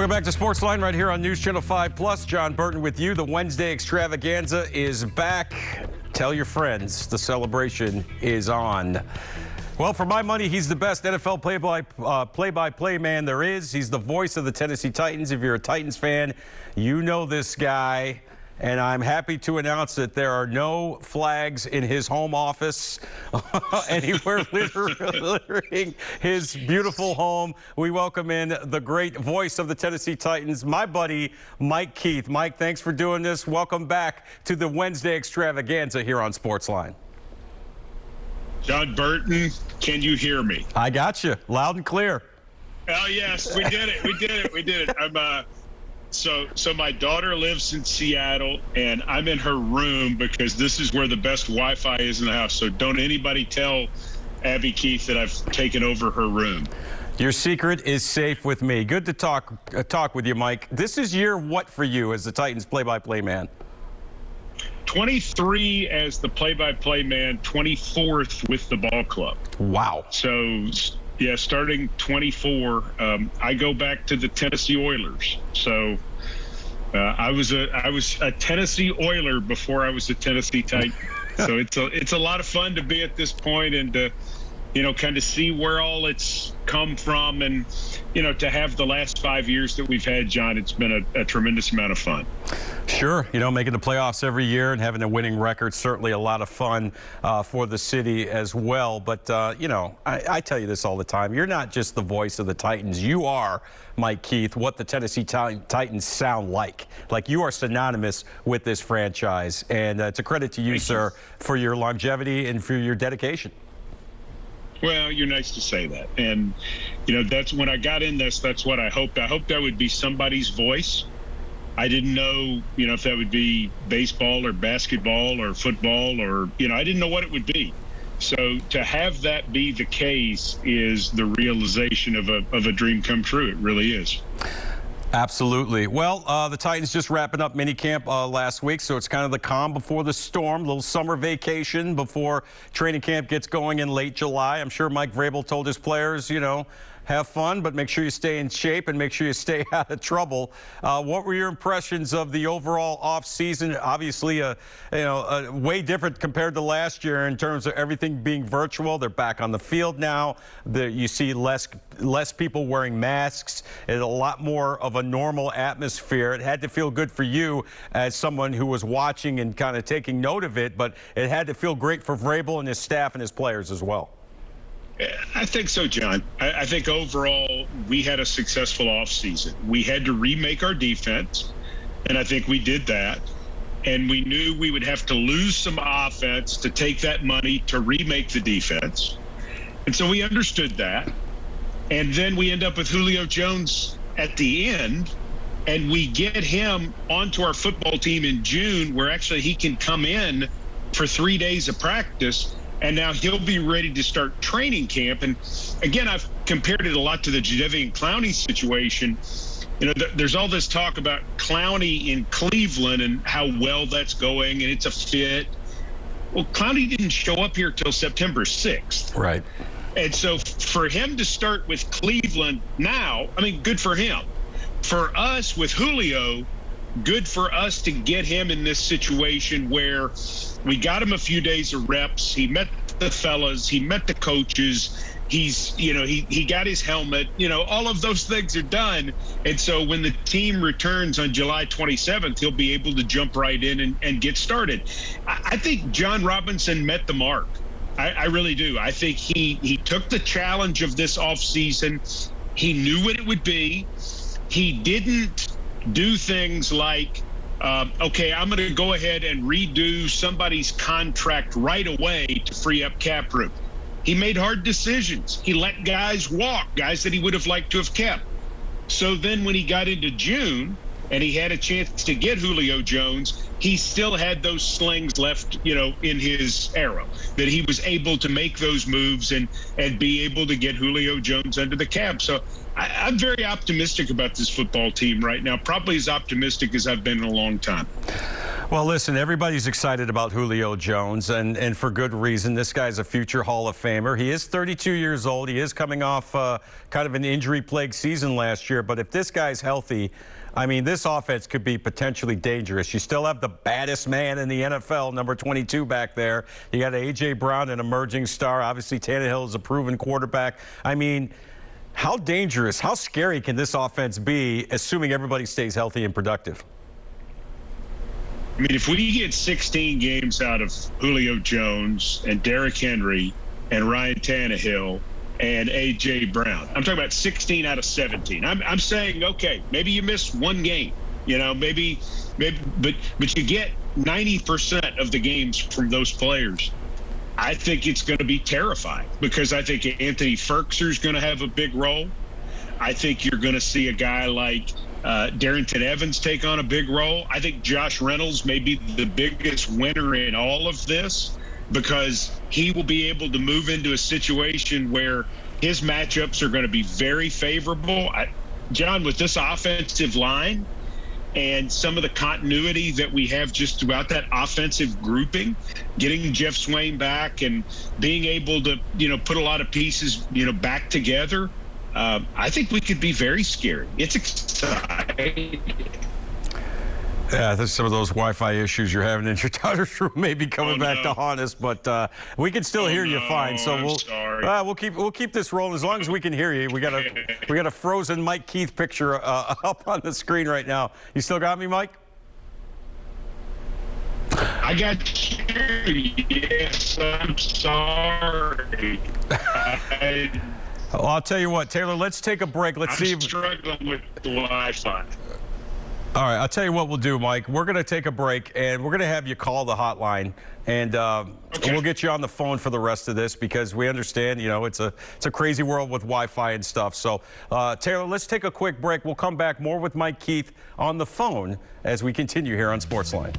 Welcome back to SportsLine right here on NewsChannel 5+. Jon Burton with you. The Wednesday extravaganza is back. Tell your friends the celebration is on. Well, for my money, he's the best NFL play-by-play man there is. He's the voice of the Tennessee Titans. If you're a Titans fan, you know this guy. And I'm happy to announce that there are no flags in his home office anywhere littering his beautiful home. We welcome in the great voice of the Tennessee Titans, my buddy, Mike Keith. Mike, thanks for doing this. Welcome back to the Wednesday extravaganza here on SportsLine. Jon Burton, can you hear me? I got you, loud and clear. Oh, yes, we did it. We did it. I'm So my daughter lives in Seattle, and I'm in her room because this is where the best Wi-Fi is in the house. So don't anybody tell Abby Keith that I've taken over her room. Your secret is safe with me. Good to talk with you, Mike. This is year what for you as the Titans play-by-play man? 23 as the play-by-play man, 24th with the ball club. Wow. So, yeah, starting 24, I go back to the Tennessee Oilers. So I was a Tennessee Oiler before I was a Tennessee Titan. So it's a lot of fun to be at this point and to, kind of see where all it's come from, and to have the last 5 years that we've had, John, it's been a tremendous amount of fun. Sure, making the playoffs every year and having a winning record, certainly a lot of fun for the city as well. But, I tell you this all the time. You're not just the voice of the Titans. You are, Mike Keith, what the Tennessee Titans sound like. Like, you are synonymous with this franchise. And it's a credit to you, sir, for your longevity and for your dedication. Well, you're nice to say that. And, that's when I got in this, that's what I hoped. I hoped I would be somebody's voice. I didn't know, if that would be baseball or basketball or football or, I didn't know what it would be. So to have that be the case is the realization of a dream come true. It really is. Absolutely. Well, the Titans just wrapping up minicamp last week, so it's kind of the calm before the storm, little summer vacation before training camp gets going in late July. I'm sure Mike Vrabel told his players, have fun, but make sure you stay in shape and make sure you stay out of trouble. What were your impressions of the overall offseason? Obviously, way different compared to last year in terms of everything being virtual. They're back on the field now. You see less people wearing masks and a lot more of a normal atmosphere. It had to feel good for you as someone who was watching and kind of taking note of it, but it had to feel great for Vrabel and his staff and his players as well. I think so, John. I think overall we had a successful offseason. We had to remake our defense, and I think we did that. And we knew we would have to lose some offense to take that money to remake the defense. And so we understood that. And then we end up with Julio Jones at the end, and we get him onto our football team in June, where actually he can come in for 3 days of practice. And now he'll be ready to start training camp. And again, I've compared it a lot to the Jadeveon Clowney situation. There's all this talk about Clowney in Cleveland and how well that's going, and it's a fit. Well, Clowney didn't show up here till September 6th. Right. And so for him to start with Cleveland now, good for him. For us with Julio, good for us to get him in this situation where we got him a few days of reps. He met the fellas. He met the coaches. He got his helmet. All of those things are done. And so when the team returns on July 27th, he'll be able to jump right in and get started. I think Jon Robinson met the mark. I really do. I think he took the challenge of this offseason. He knew what it would be. He didn't do things like, okay, I'm going to go ahead and redo somebody's contract right away to free up cap room. He made hard decisions. He let guys walk, guys that he would have liked to have kept. So then when he got into June and he had a chance to get Julio Jones, he still had those slings left, in his arrow, that he was able to make those moves and be able to get Julio Jones under the cap. So I'm very optimistic about this football team right now, probably as optimistic as I've been in a long time. Well, listen, everybody's excited about Julio Jones, and for good reason. This guy's a future Hall of Famer. He is 32 years old. He is coming off kind of an injury-plagued season last year. But if this guy's healthy, I mean, this offense could be potentially dangerous. You still have the baddest man in the NFL, number 22 back there. You got A.J. Brown, an emerging star. Obviously, Tannehill is a proven quarterback. I mean, how dangerous, how scary can this offense be, assuming everybody stays healthy and productive? I mean, if we get 16 games out of Julio Jones and Derrick Henry and Ryan Tannehill and A.J. Brown, I'm talking about 16 out of 17. I'm saying, okay, maybe you miss one game, you know, but you get 90% of the games from those players. I think it's going to be terrifying because I think Anthony Ferkser is going to have a big role. I think you're going to see a guy like Darrington Evans take on a big role. I think Josh Reynolds may be the biggest winner in all of this because he will be able to move into a situation where his matchups are going to be very favorable. John, with this offensive line and some of the continuity that we have just throughout that offensive grouping, getting Jeff Swain back and being able to, put a lot of pieces, back together, I think we could be very scary. It's exciting. Yeah, there's some of those Wi-Fi issues you're having in your daughter's room may be coming back to haunt us, but we can still hear you fine. So we'll keep this rolling as long as we can hear you. We got a frozen Mike Keith picture up on the screen right now. You still got me, Mike? I got you. Yes, I'm sorry. Well, I'll tell you what, Taylor, let's take a break. I'm struggling with the Wi-Fi. All right, I'll tell you what we'll do, Mike. We're going to take a break, and we're going to have you call the hotline, and we'll get you on the phone for the rest of this because we understand, it's a crazy world with Wi-Fi and stuff. So, Taylor, let's take a quick break. We'll come back more with Mike Keith on the phone as we continue here on SportsLine.